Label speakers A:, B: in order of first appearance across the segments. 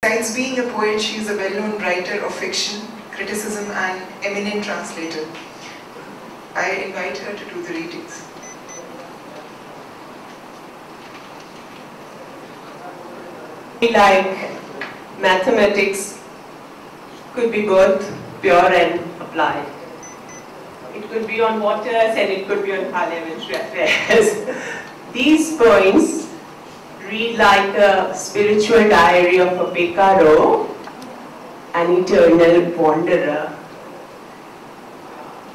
A: Besides being a poet, she is a well-known writer of fiction, criticism and eminent translator. I invite her to do the readings.
B: Like mathematics could be both pure and applied. It could be on waters and it could be on parliamentary affairs. These poems read like a spiritual diary of a pecado, an eternal wanderer.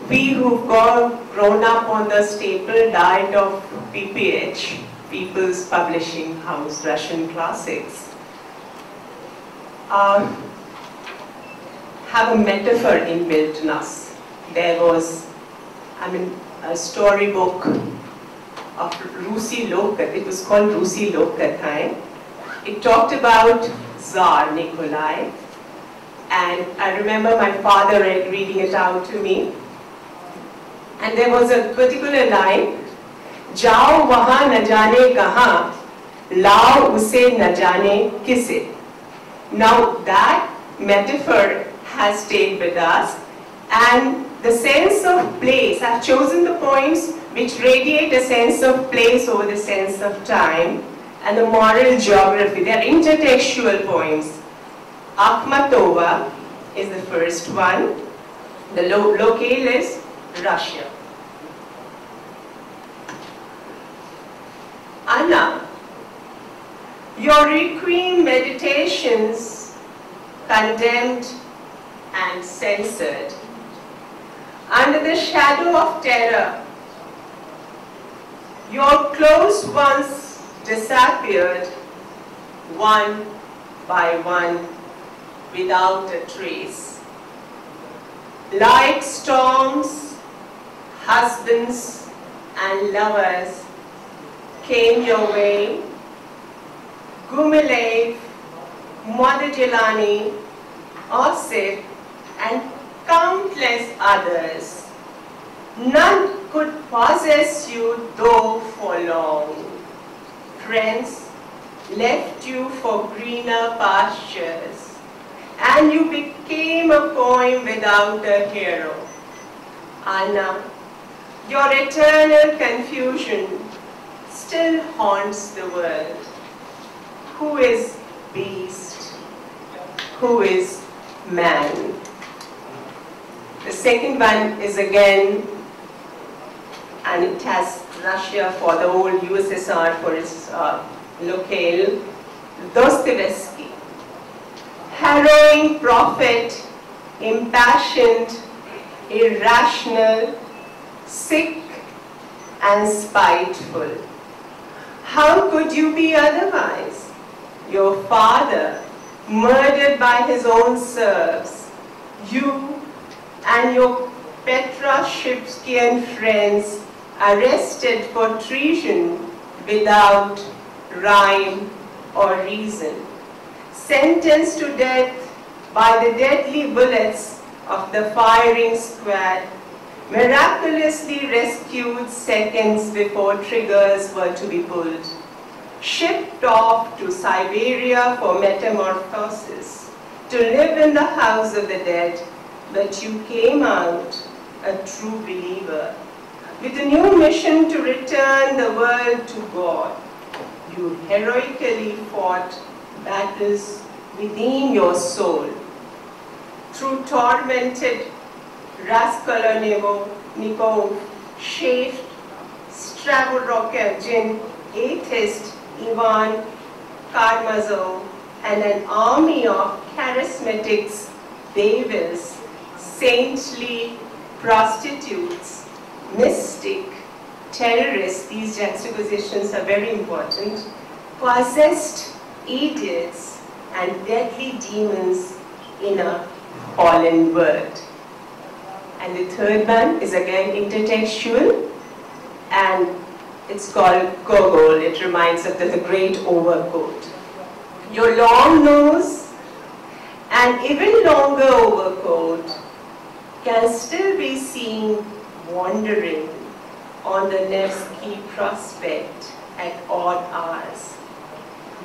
B: We who've grown up on the staple diet of PPH, People's Publishing House, Russian classics, have a metaphor inbuilt in us. There was, a storybook of Rusi Lokat. It was called Rusi Lokat. It talked about Tsar Nikolai, and I remember my father reading it out to me. And there was a particular line, "Jao wahan na jane kahan, lao use na jane kise." Now that metaphor has stayed with us, and the sense of place, I've chosen the poems which radiate a sense of place over the sense of time, and the moral geography. They are intertextual poems. Akhmatova is the first one. The locale is Russia. Anna, your requiem meditations condemned and censored. Under the shadow of terror, your close ones disappeared one by one without a trace. Like storms, husbands and lovers came your way. Gumilev, Modigliani, Osip, and countless others. None could possess you though for long. Friends left you for greener pastures, and you became a poem without a hero. Anna, your eternal confusion still haunts the world. Who is beast? Who is man? The second one is again, and it has Russia for the old USSR for its locale, Dostoevsky. Harrowing prophet, impassioned, irrational, sick and spiteful. How could you be otherwise? Your father, murdered by his own serfs. You and your Petroshevskian friends arrested for treason without rhyme or reason. Sentenced to death by the deadly bullets of the firing squad, miraculously rescued seconds before triggers were to be pulled. Shipped off to Siberia for metamorphosis, to live in the house of the dead, but you came out a true believer, with a new mission to return the world to God. You heroically fought battles within your soul. Through tormented Raskolnikov, Shaft, Stravorokhin, atheist Ivan Karamazov, and an army of charismatics, devils, saintly prostitutes, mystic, terrorists, these juxtapositions are very important, possessed idiots and deadly demons in a fallen world. And the third one is again intertextual, and it's called Gogol. It reminds us of the great overcoat. Your long nose and even longer overcoat can still be seen wandering on the Nevsky Prospect at odd hours.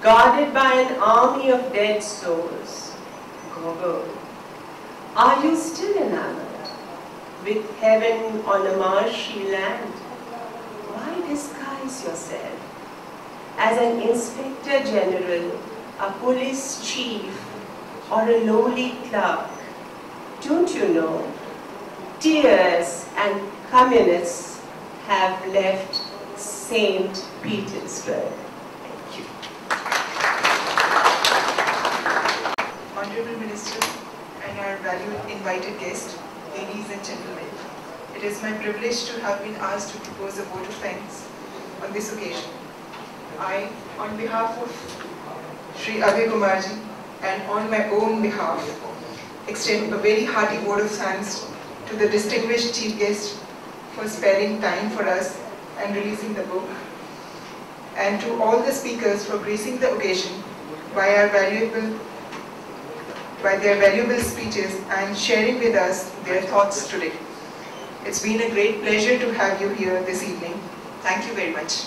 B: guarded by an army of dead souls. Goggle. Are you still enamored with heaven on a marshy land? Why disguise yourself as an inspector general, a police chief, or a lowly clerk? Don't you know, tears and communists have left St. Petersburg. Thank you.
A: Honorable Minister and our valued invited guests, ladies and gentlemen, it is my privilege to have been asked to propose a vote of thanks on this occasion. I, on behalf of Shri Abhay and on my own behalf, extend a very hearty vote of thanks to the distinguished chief guest for sparing time for us and releasing the book, and to all the speakers for gracing the occasion by their valuable speeches and sharing with us their thoughts today. It's been a great pleasure to have you here this evening. Thank you very much.